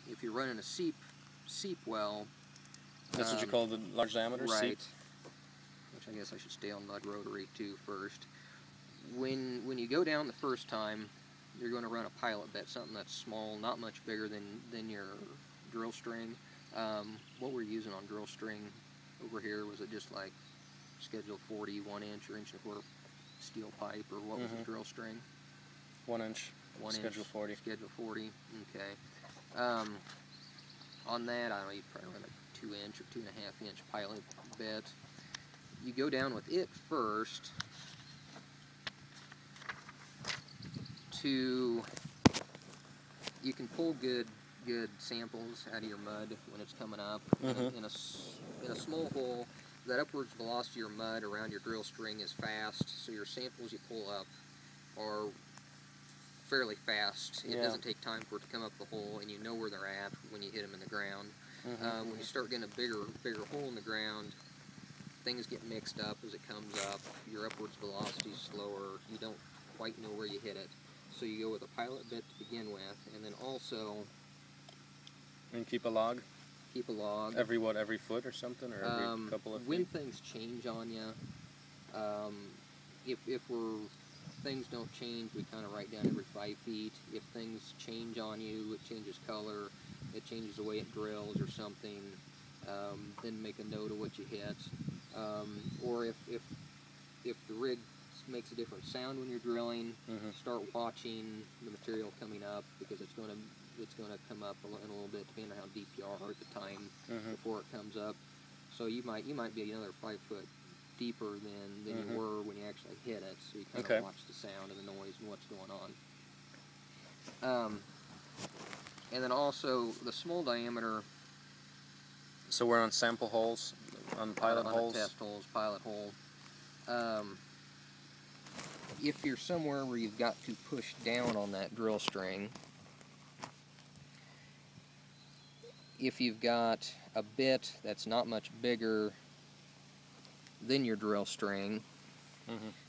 If you're running a seep well, that's what you call the large diameter right? seep? Which I guess I should stay on mud rotary too first. When you go down the first time, you're going to run a pilot bit, something that's small, not much bigger than your drill string. What we're using on drill string over here, was it just like Schedule 40, 1 inch or 1.25 inch steel pipe, or what was the drill string? 1 inch. 1 inch. Schedule 40. Schedule 40. Okay. On that, I don't know, you'd probably run a 2 inch or 2.5 inch pilot bit. You go down with it first to, you can pull good samples out of your mud when it's coming up. In a small hole, that upwards velocity of your mud around your drill string is fast, so your samples you pull up are fairly fast. It doesn't take time for it to come up the hole, and you know where they're at when you hit them in the ground. When you start getting a bigger hole in the ground, things get mixed up as it comes up. Your upwards velocity is slower. You don't quite know where you hit it. So you go with a pilot bit to begin with, and then also... And keep a log? Keep a log. Every foot or something, or every couple of feet? When things change on you, if things don't change, we kind of write down every 5 feet. If things change on you, it changes color, it changes the way it drills or something, then make a note of what you hit. Or if the rig makes a different sound when you're drilling, start watching the material coming up, because it's going to come up in a little bit, depending on how deep you are at the time before it comes up. So you might be another 5 foot deeper than you were when you actually hit it. So you kind of watch the sound and the noise and what's going on. And then also the small diameter. So we're on sample holes, on pilot holes? On test holes, pilot hole. If you're somewhere where you've got to push down on that drill string, if you've got a bit that's not much bigger than your drill string,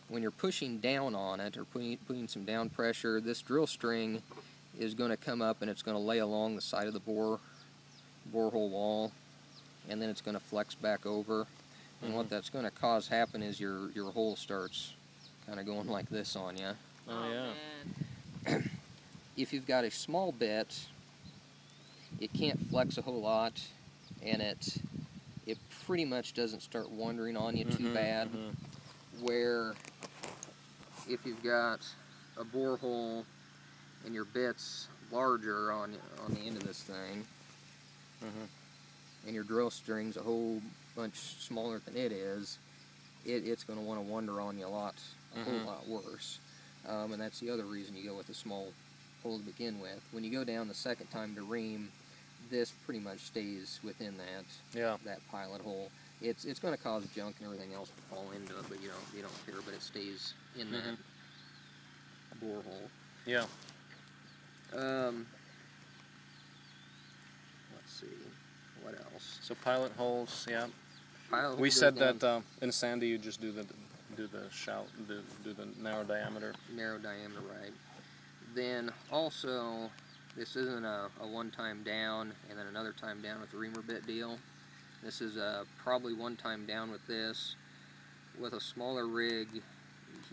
when you're pushing down on it, or putting some down pressure, this drill string is going to come up and it's going to lay along the side of the borehole wall, and then it's going to flex back over. And what that's going to cause happen is your hole starts kind of going like this on you. Oh yeah. Man. If you've got a small bit, it can't flex a whole lot, and it pretty much doesn't start wandering on you too bad. Where if you've got a borehole and your bit's larger on the end of this thing, and your drill string's a whole bunch smaller than it is, it's going to want to wander on you a whole lot worse. And that's the other reason you go with a small hole to begin with. When you go down the second time to ream, this pretty much stays within that pilot hole. It's going to cause junk and everything else to fall into it, but you don't care. But it stays in that borehole. Yeah. Let's see, what else? So pilot holes, yeah. Pilot We hole said goes that in sandy you just do the narrow diameter. Narrow diameter, right. Then also, this isn't a one-time down and then another time down with the reamer bit deal. This is probably one time down with this. With a smaller rig, you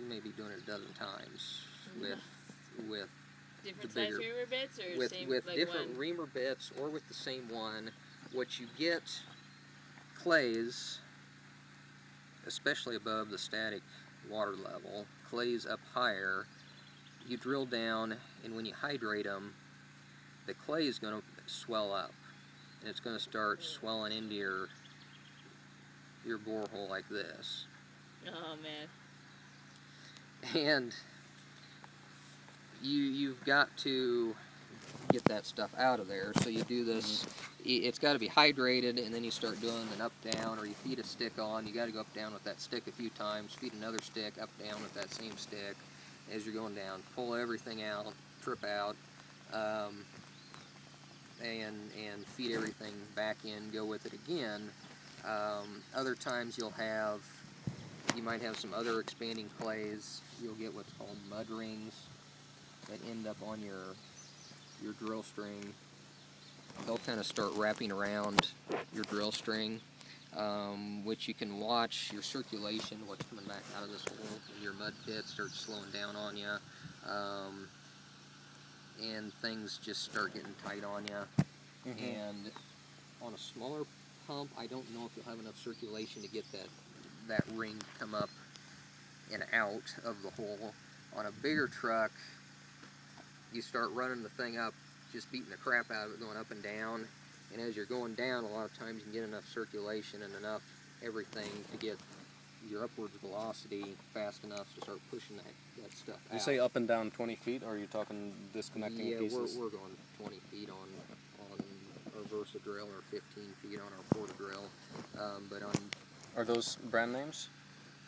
may be doing it a dozen times with Different the bigger, size reamer bits, or with same, with like different one? reamer bits or with the same one. What you get, clays, especially above the static water level, clays up higher, you drill down, and when you hydrate them, the clay is going to swell up, and it's going to start swelling into your borehole like this. Oh man. And you've got to get that stuff out of there, so you do this. It's got to be hydrated, and then you start doing an up-down, or you feed a stick on. You got to go up-down with that stick a few times, feed another stick, up-down with that same stick as you're going down. Pull everything out, trip out, and feed everything back in, go with it again. Other times you might have some other expanding clays. You'll get what's called mud rings that end up on your drill string, they'll kind of start wrapping around your drill string, which you can watch your circulation, what's coming back out of this hole. Your mud pit starts slowing down on you, and things just start getting tight on you. And on a smaller pump, I don't know if you'll have enough circulation to get that ring to come up and out of the hole. On a bigger truck, you start running the thing up, just beating the crap out of it, going up and down. And as you're going down, a lot of times you can get enough circulation and enough everything to get your upwards velocity fast enough to start pushing that stuff out. You say up and down 20 feet, or are you talking disconnecting pieces? Yeah, we're going 20 feet on our Versa drill, or 15 feet on our Porta drill. But on... Are those brand names?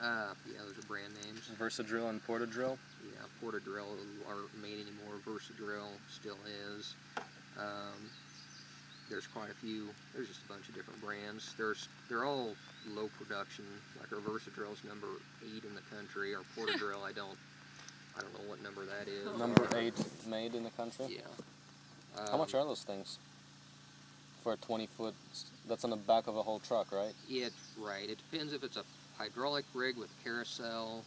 Yeah, those are brand names. Versa drill and Porta drill? Yeah, Porta drill aren't made anymore. Versa drill still is. There's quite a few. There's just a bunch of different brands. They're all low production. Like our Versa drill's number 8 in the country. Our Porta drill, I don't know what number that is. Number 8 made in the country? Yeah. How much are those things? For a 20-foot, that's on the back of a whole truck, right? Right. It depends if it's a hydraulic rig with carousel.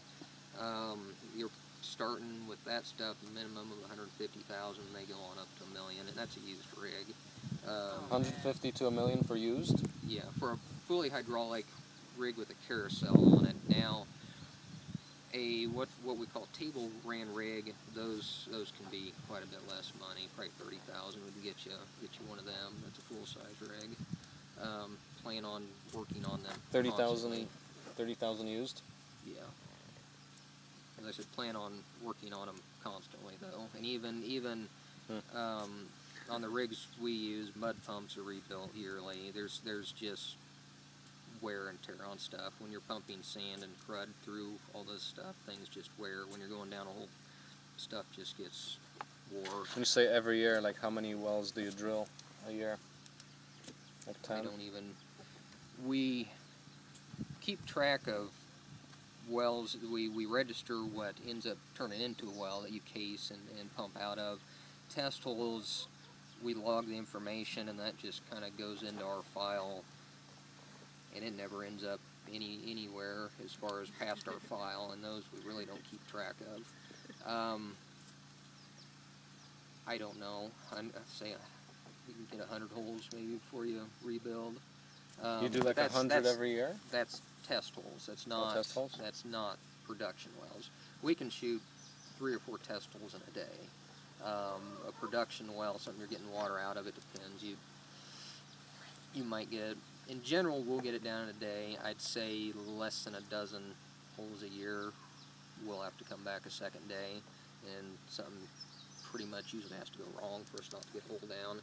You're starting with that stuff, a minimum of 150,000. They go on up to $1 million, and that's a used rig. 150 to $1 million for used? Yeah, for a fully hydraulic rig with a carousel on it. Now, what we call table ran rig, those can be quite a bit less money. Probably 30,000 would get you one of them. That's a full size rig. Plan on working on them. 30,000 used? Yeah. As I said, plan on working on them constantly though, and even on the rigs we use, mud pumps are rebuilt yearly. There's just wear and tear on stuff. When you're pumping sand and crud through all this stuff, things just wear. When you're going down a hole, stuff just gets wore. When you say every year, like how many wells do you drill a year? Like 10? I don't even... We keep track of wells. We register what ends up turning into a well that you case and pump out of. Test holes, we log the information, and that just kind of goes into our file, and it never ends up anywhere as far as past our file, and those we really don't keep track of. I don't know. I'd say you can get 100 holes maybe before you rebuild. You do like 100 every year? That's test holes. That's not. Test holes? That's not production wells. We can shoot 3 or 4 test holes in a day. A production well, something you're getting water out of, it depends. You might get, in general, we'll get it down in a day. I'd say less than a dozen holes a year. We'll have to come back a second day, and something pretty much usually has to go wrong for us not to get hole down.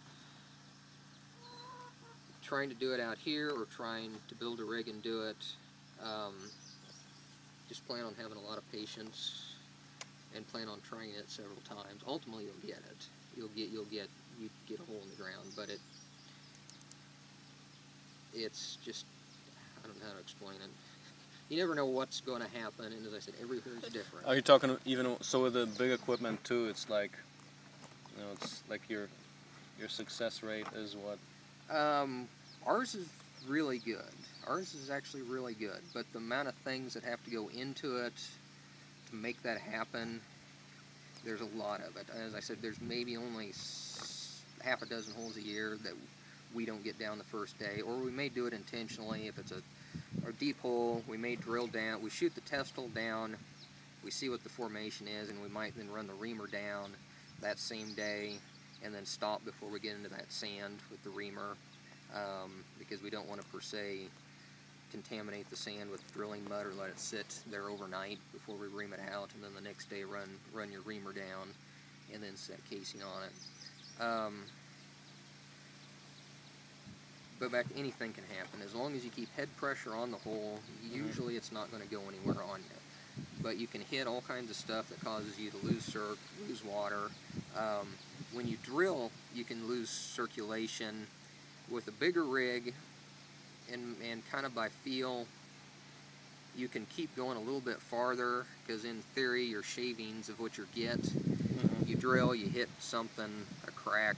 Trying to do it out here, or trying to build a rig and do it, just plan on having a lot of patience and plan on trying it several times. Ultimately, you'll get it. You get a hole in the ground, but it's just, I don't know how to explain it. You never know what's going to happen, and as I said, every hole's different. Are you talking even so with the big equipment too? It's like, you know, it's like your success rate is what? Ours is really good. Ours is actually really good, but the amount of things that have to go into it to make that happen, there's a lot of it. As I said, there's maybe only half a dozen holes a year that we don't get down the first day, or we may do it intentionally. If it's a deep hole, we may drill down, we shoot the test hole down, we see what the formation is, and we might then run the reamer down that same day and then stop before we get into that sand with the reamer, because we don't want to per se contaminate the sand with drilling mud or let it sit there overnight before we ream it out, and then the next day run your reamer down and then set casing on it. But back, anything can happen. As long as you keep head pressure on the hole, usually it's not going to go anywhere on you. But you can hit all kinds of stuff that causes you to lose circ, lose water. When you drill, you can lose circulation. With a bigger rig, and kind of by feel, you can keep going a little bit farther, because in theory your shavings of what you get, you drill, you hit something, a crack,